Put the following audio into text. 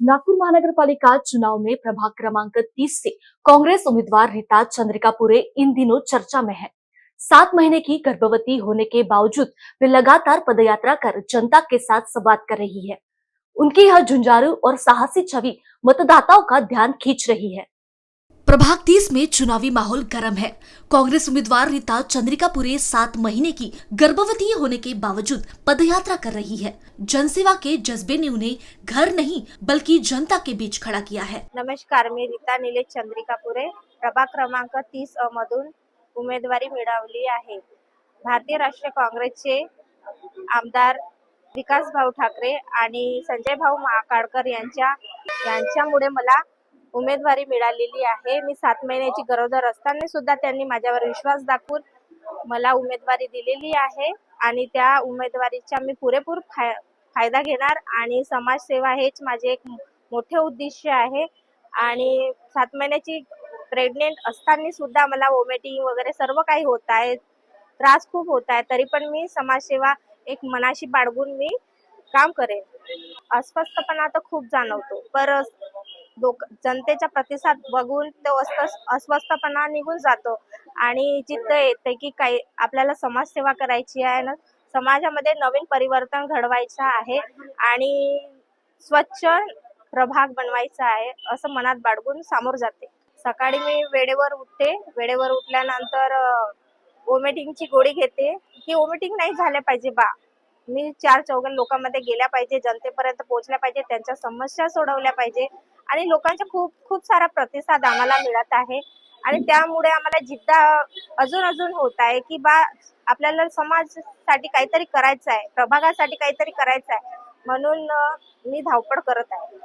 नागपुर महानगरपालिका चुनाव में प्रभाग क्रमांक 30 से कांग्रेस उम्मीदवार रीता चंद्रिकापुरे इन दिनों चर्चा में है। 7 महीने की गर्भवती होने के बावजूद वे लगातार पदयात्रा कर जनता के साथ संवाद कर रही है। उनकी यह झुंझारू और साहसी छवि मतदाताओं का ध्यान खींच रही है। प्रभाग 30 में चुनावी माहौल गर्म है। कांग्रेस उम्मीदवार रीता चंद्रिकापुरे 7 महीने की गर्भवती होने के बावजूद पदयात्रा कर रही है। जनसेवा के जज्बे ने उन्हें घर नहीं बल्कि जनता के बीच खड़ा किया है। नमस्कार, मी रीता निलेश चंद्रिकापुरे प्रभाग क्रमांक 30 मधून उमेदवारी मिळवली आहे। भारतीय राष्ट्रीय काँग्रेसचे आमदार विकास भाऊ ठाकरे आणि संजय भाऊ महाकाळकर यांच्यामुळे मला उमेदवारी मिळालेली आहे। मी 7 महिन्याची गरोदर असताना सुद्धा त्यांनी माझ्यावर विश्वास दाखवून मला उमेदवारी दिलेली आहे आणि त्या उमेदवारीचा मी पुरेपूर फायदा घेणार आणि समाजसेवा हेच माझे एक मोठे उद्दिष्ट आहे। आणि 7 महिन्याची प्रेग्नेंट असताना सुद्धा मला वॉमिटिंग वगैरे सर्व काही होत आहे, त्रास खूप होत आहे, तरी पण मी समाजसेवा एक मनाशी बाळगून मी काम करेन। अस्वस्थपणा तर खूप जाणवतो, पर जनतेचा प्रतिसाद बघून तो अस्वस्थपणा निघून जातो आणि जिद्द येते की काही आपल्याला समाजसेवा करायची आहे ना, समाजामध्ये नवीन परिवर्तन घडवायचं आहे आणि स्वच्छ प्रभाग बनवायचा आहे असं मनात बाळगून सामोर जाते। सकाळी मी वेळेवर उठते, वेळेवर उठल्यानंतर वॉमिटिंगची गोळी घेते की वॉमिटिंग नाही झाल्या पाहिजे बा, मी 4-4 लोकांमध्ये गेल्या पाहिजे, जनतेपर्यंत पोहोचल्या पाहिजे, त्यांच्या समस्या सोडवल्या पाहिजे आणि लोकांचा खूप सारा प्रतिसाद आम्हाला मिळत आहे आणि त्यामुळे आम्हाला जिद्द अजून होत आहे की बा आपल्याला समाजासाठी काहीतरी करायचं आहे, प्रभागासाठी काहीतरी करायचं आहे, म्हणून मी धावपळ करत आहे।